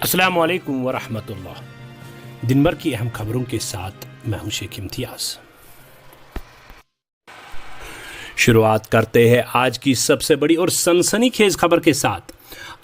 السلام علیکم ورحمۃ اللہ۔ دن بھر کی اہم خبروں کے ساتھ میں ہوں شیخ امتیاز۔ شروعات کرتے ہیں آج کی سب سے بڑی اور سنسنی خیز خبر کے ساتھ۔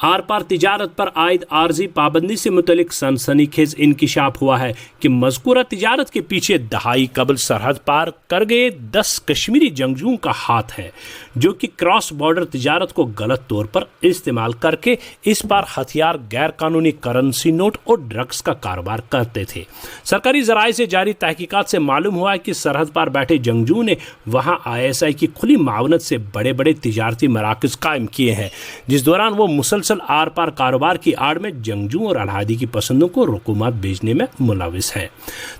آر پار تجارت پر عائد عارضی پابندی سے متعلق سنسنی خیز انکشاف ہوا ہے کہ مذکورہ تجارت کے پیچھے دہائی قبل سرحد پار کر گئے 10 کشمیری جنگجوؤں کا ہاتھ ہے، جو کہ کراس بارڈر تجارت کو غلط طور پر استعمال کر کے اس پار ہتھیار، غیر قانونی کرنسی نوٹ اور ڈرگس کا کاروبار کرتے تھے۔ سرکاری ذرائع سے جاری تحقیقات سے معلوم ہوا ہے کہ سرحد پار بیٹھے جنگجوؤں نے وہاں ISI کی کھلی معاونت سے بڑے بڑے تجارتی مراکز قائم کیے ہیں، جس دوران وہ مسلسل آر پار کاروبار کی آڑ میں جنگجوؤں اور الحادی کی پسندوں کو رقومات بھیجنے میں ملوث ہیں۔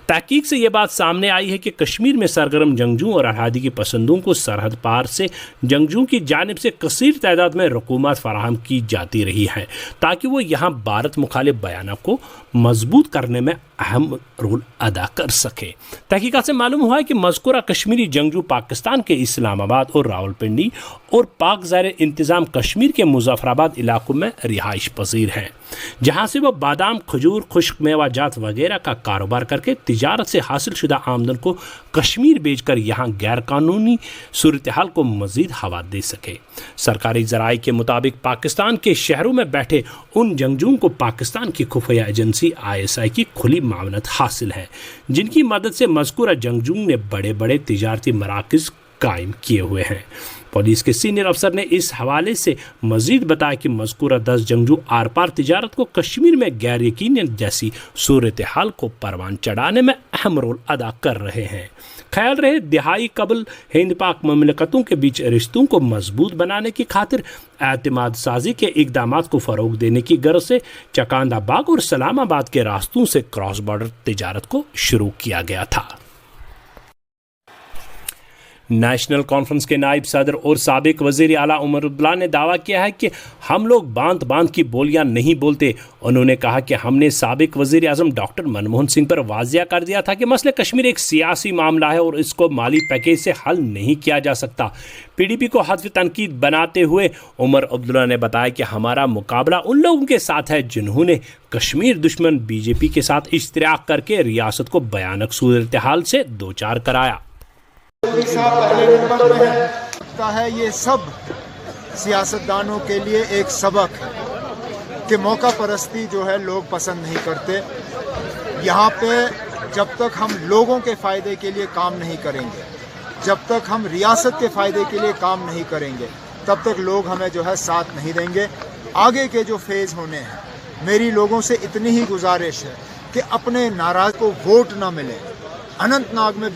تحقیق سے یہ بات سامنے آئی ہے کہ کشمیر میں سرگرم جنگجوؤں اور الحادی کی پسندوں کو سرحد پار سے جنگجوؤں کی جانب سے کثیر تعداد میں رقومات فراہم کی جاتی رہی ہے تاکہ وہ یہاں بھارت مخالف بیانات کو مضبوط کرنے میں اہم رول ادا کر سکے۔ تحقیقات سے معلوم ہوا ہے کہ مذکورہ کشمیری جنگجو پاکستان کے اسلام آباد اور راولپنڈی اور پاک زیر انتظام کشمیر کے مظفر آباد علاقوں میں رہائش پذیر ہیں، جہاں سے وہ بادام، کھجور، خشک میوہ جات وغیرہ کا کاروبار کر کے تجارت سے حاصل شدہ آمدن کو کشمیر بیچ کر یہاں غیر قانونی صورتحال کو مزید ہوا دے سکے۔ سرکاری ذرائع کے مطابق پاکستان کے شہروں میں بیٹھے ان جنگجوؤں کو پاکستان کی خفیہ ایجنسی ISI کی کھلی معاونت حاصل ہے، جن کی مدد سے مذکورہ جنگجوؤں نے بڑے بڑے تجارتی مراکز قائم کیے ہوئے ہیں۔ پولیس کے سینئر افسر نے اس حوالے سے مزید بتایا کہ مذکورہ 10 جنگجو آر پار تجارت کو کشمیر میں غیر یقینی جیسی صورتحال کو پروان چڑھانے میں اہم رول ادا کر رہے ہیں۔ خیال رہے دہائی قبل ہند پاک مملکتوں کے بیچ رشتوں کو مضبوط بنانے کی خاطر اعتماد سازی کے اقدامات کو فروغ دینے کی غرض سے چکاندہ باغ اور سلام آباد کے راستوں سے کراس بارڈر تجارت کو شروع کیا گیا تھا۔ نیشنل کانفرنس کے نائب صدر اور سابق وزیر اعلیٰ عمر عبداللہ نے دعویٰ کیا ہے کہ ہم لوگ باندھ باندھ کی بولیاں نہیں بولتے۔ انہوں نے کہا کہ ہم نے سابق وزیر اعظم ڈاکٹر منموہن سنگھ پر واضح کر دیا تھا کہ مسئلہ کشمیر ایک سیاسی معاملہ ہے اور اس کو مالی پیکیج سے حل نہیں کیا جا سکتا۔ PDP کو ہدف تنقید بناتے ہوئے عمر عبداللہ نے بتایا کہ ہمارا مقابلہ ان لوگوں کے ساتھ ہے جنہوں نے کشمیر دشمن BJP کے ساتھ اشتراک کر کے ریاست کو بھیانک صورتحال سے دوچار کرایا۔ پہلے نمبر میں لگتا ہے یہ سب سیاستدانوں کے لیے ایک سبق ہے کہ موقع پرستی جو ہے لوگ پسند نہیں کرتے۔ یہاں پہ جب تک ہم لوگوں کے فائدے کے لیے کام نہیں کریں گے، جب تک ہم ریاست کے فائدے کے لیے کام نہیں کریں گے، تب تک لوگ ہمیں جو ہے ساتھ نہیں دیں گے۔ آگے کے جو فیز ہونے ہیں، میری لوگوں سے اتنی ہی گزارش ہے کہ اپنے ناراض کو ووٹ نہ ملے۔ اننت ناگ میں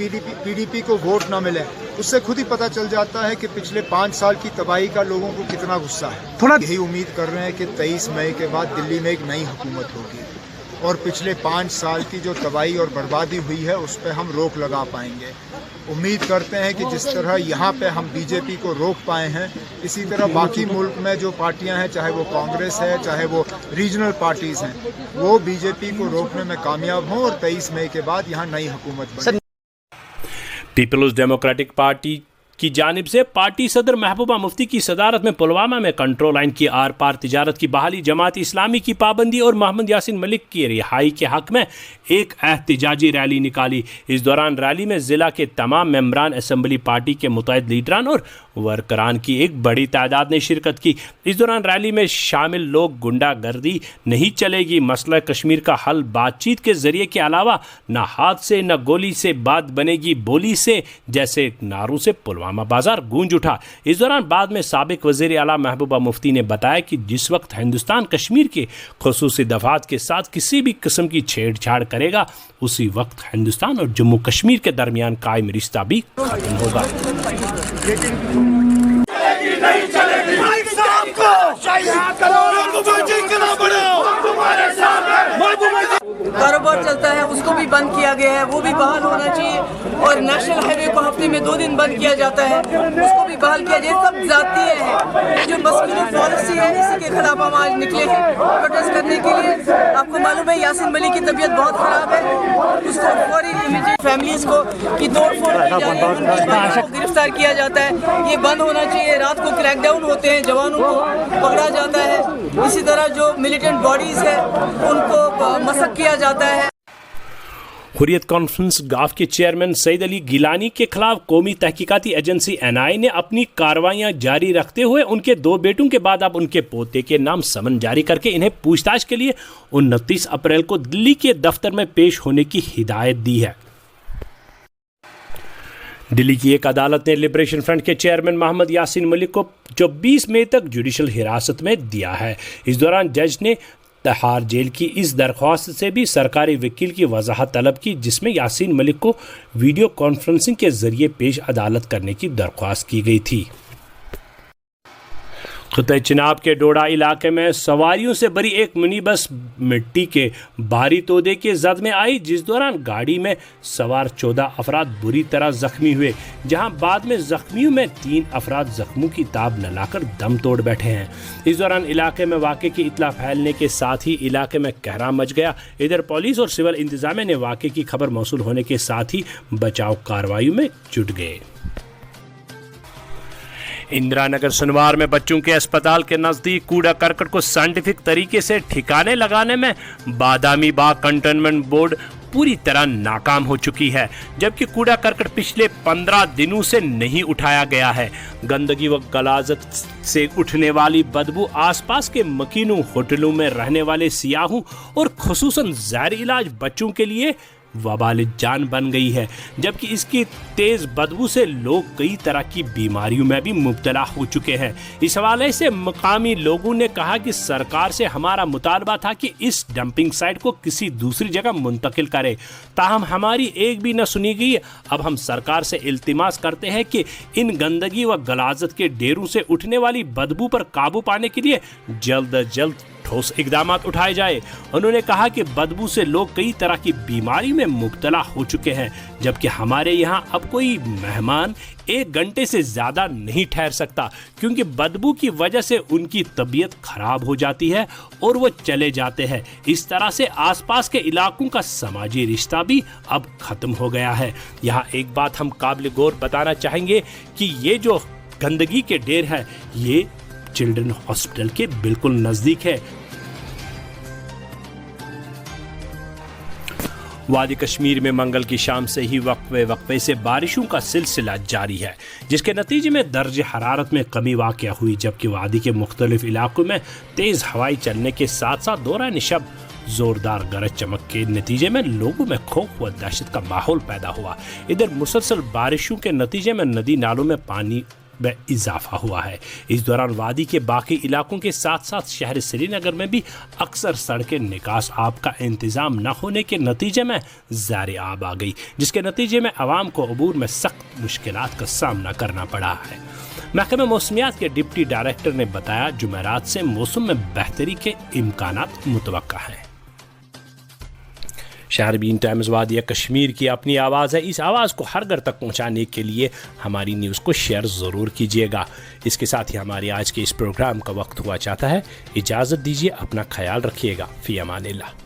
PDP کو ووٹ نہ ملے، اس سے خود ہی پتہ چل جاتا ہے کہ پچھلے 5 سال کی تباہی کا لوگوں کو کتنا غصہ ہے۔ یہی امید کر رہے ہیں کہ 23 مئی کے بعد دلی میں ایک نئی حکومت ہوگی اور پچھلے 5 سال کی جو تباہی اور بربادی ہوئی ہے اس پہ ہم روک لگا پائیں گے۔ امید کرتے ہیں کہ جس طرح یہاں پہ ہم BJP کو روک پائے ہیں، اسی طرح باقی ملک میں جو پارٹیاں ہیں، چاہے وہ کانگریس ہے، چاہے وہ ریجنل پارٹیز ہیں، وہ BJP کو روکنے میں کامیاب ہوں اور 23 مئی کے بعد یہاں نئی حکومت بنے۔ پیپلز ڈیموکریٹک پارٹی کی جانب سے پارٹی صدر محبوبہ مفتی کی صدارت میں پلوامہ میں کنٹرول لائن کی آر پار تجارت کی بحالی، جماعت اسلامی کی پابندی اور محمد یاسین ملک کی رہائی کے حق میں ایک احتجاجی ریلی نکالی۔ اس دوران ریلی میں ضلع کے تمام ممبران اسمبلی، پارٹی کے متعدد لیڈران اور ورکران کی ایک بڑی تعداد نے شرکت کی۔ اس دوران ریلی میں شامل لوگ گنڈا گردی نہیں چلے گی، مسئلہ کشمیر کا حل بات چیت کے ذریعے کے علاوہ نہ ہاتھ سے نہ گولی سے، بات بنے گی بولی سے جیسے نعروں سے پلوامہ بازار گونج اٹھا۔ اس دوران بعد میں سابق وزیر اعلیٰ محبوبہ مفتی نے بتایا کہ جس وقت ہندوستان کشمیر کے خصوصی دفعات کے ساتھ کسی بھی قسم کی چھیڑ چھاڑ کرے گا، اسی وقت ہندوستان اور جموں کشمیر کے درمیان قائم رشتہ بھی ختم ہوگا۔ کاروبار چلتا ہے اس کو بھی بند کیا گیا ہے، وہ بھی بحال ہونا چاہیے، اور نیشنل ہائی وے کو ہفتے میں 2 دن بند کیا جاتا ہے، اس کو بھی بحال کیا جائے۔ سب ذاتی ہیں، جو مسکولر پالیسی ہے اسی کے خلاف ہم آج نکلے ہیں پروٹیسٹ کرنے کے لیے۔ آپ کو معلوم ہے یاسین ملک کی طبیعت بہت خراب ہے، اس کو فوری امیڈیٹ فیملیز کو کی توڑ پھوڑ کی جا رہی ہے، گرفتار گرفتار کیا جاتا ہے، یہ بند ہونا چاہیے. رات کو کریک ڈاؤن ہوتے ہیں، جوانوں کو پکڑا جاتا ہے. اسی طرح جو ملیٹنٹ باڈیز ہیں ان کو مسخ کیا جاتا ہے. حریت کانفرنس گاف کے چیئرمین سعید علی گیلانی کے خلاف قومی تحقیقاتی ایجنسی NIA نے اپنی کارروائیاں جاری رکھتے ہوئے ان کے 2 بیٹوں کے بعد اب ان کے پوتے کے نام سمن جاری کر کے انہیں پوچھ تاچھ کے لیے 29 اپریل کو دلی کے دفتر میں پیش ہونے کی ہدایت دی ہے. دلی کی ایک عدالت نے لبریشن فرنٹ کے چیئرمین محمد یاسین ملک کو 24 مئی تک جوڈیشل حراست میں دیا ہے. اس دوران جج نے تہاڑ جیل کی اس درخواست سے بھی سرکاری وکیل کی وضاحت طلب کی جس میں یاسین ملک کو ویڈیو کانفرنسنگ کے ذریعے پیش عدالت کرنے کی درخواست کی گئی تھی. خطۂ چناب کے ڈوڈا علاقے میں سواریوں سے بھری ایک منی بس مٹی کے بھاری تودے کے زد میں آئی جس دوران گاڑی میں سوار 14 افراد بری طرح زخمی ہوئے، جہاں بعد میں زخمیوں میں 3 افراد زخموں کی تاب نہ لا کر دم توڑ بیٹھے ہیں. اس دوران علاقے میں واقعے کی اطلاع پھیلنے کے ساتھ ہی علاقے میں کہرام مچ گیا. ادھر پولیس اور سول انتظامیہ نے واقعے کی خبر موصول ہونے کے ساتھ ہی بچاؤ کارروائیوں میں جٹ گئے. اندرا نگر سنوار میں بچوں کے اسپتال کے نزدیک کوڑا کرکٹ کو سائنٹیفک طریقے سے ٹھکانے لگانے میں بادامی باغ کنٹونمنٹ بورڈ پوری طرح ناکام ہو چکی ہے، جبکہ کوڑا کرکٹ پچھلے 15 دنوں سے نہیں اٹھایا گیا ہے. گندگی و غلاظت سے اٹھنے والی بدبو آس پاس کے مکینوں، ہوٹلوں میں رہنے والے سیاحوں اور خصوصاً زیر علاج بچوں کے لیے وبال جان بن گئی ہے، جبکہ اس کی تیز بدبو سے لوگ کئی طرح کی بیماریوں میں بھی مبتلا ہو چکے ہیں. اس حوالے سے مقامی لوگوں نے کہا کہ سرکار سے ہمارا مطالبہ تھا کہ اس ڈمپنگ سائٹ کو کسی دوسری جگہ منتقل کرے، تاہم ہماری ایک بھی نہ سنی گئی. اب ہم سرکار سے التماس کرتے ہیں کہ ان گندگی و غلاظت کے ڈیروں سے اٹھنے والی بدبو پر قابو پانے کے لیے جلد از جلد ٹھوس اقدامات اٹھائے جائے. انہوں نے کہا کہ بدبو سے لوگ کئی طرح کی بیماری میں مبتلا ہو چکے ہیں، جبکہ ہمارے یہاں اب کوئی مہمان 1 گھنٹے سے زیادہ نہیں ٹھہر سکتا کیونکہ بدبو کی وجہ سے ان کی طبیعت خراب ہو جاتی ہے اور وہ چلے جاتے ہیں. اس طرح سے آس پاس کے علاقوں کا سماجی رشتہ بھی اب ختم ہو گیا ہے. یہاں ایک بات ہم قابل غور بتانا چاہیں گے کہ یہ جو گندگی کے ڈھیر ہے یہ چلڈرن ہاسپٹل کے بالکل نزدیک ہے. وادی کشمیر میں منگل کی شام سے ہی وقفے سے بارشوں کا سلسلہ جاری ہے، جس کے نتیجے میں درجہ حرارت میں کمی واقع ہوئی، جبکہ وادی کے مختلف علاقوں میں تیز ہوائیں چلنے کے ساتھ ساتھ دوران شب زوردار گرج چمک کے نتیجے میں لوگوں میں خوف و دہشت کا ماحول پیدا ہوا. ادھر مسلسل بارشوں کے نتیجے میں ندی نالوں میں پانی میں اضافہ ہوا ہے. اس دوران وادی کے باقی علاقوں کے ساتھ ساتھ شہر سری نگر میں بھی اکثر سڑکیں نکاس آب کا انتظام نہ ہونے کے نتیجے میں زیر آب آ گئی، جس کے نتیجے میں عوام کو عبور میں سخت مشکلات کا سامنا کرنا پڑا ہے. محکمہ موسمیات کے ڈپٹی ڈائریکٹر نے بتایا جمعرات سے موسم میں بہتری کے امکانات متوقع ہیں. شہربین ٹائمز وادی کشمیر کی اپنی آواز ہے. اس آواز کو ہر گھر تک پہنچانے کے لیے ہماری نیوز کو شیئر ضرور کیجیے گا. اس کے ساتھ ہی ہماری آج کے اس پروگرام کا وقت ہوا چاہتا ہے. اجازت دیجیے، اپنا خیال رکھیے گا. فی امان اللہ.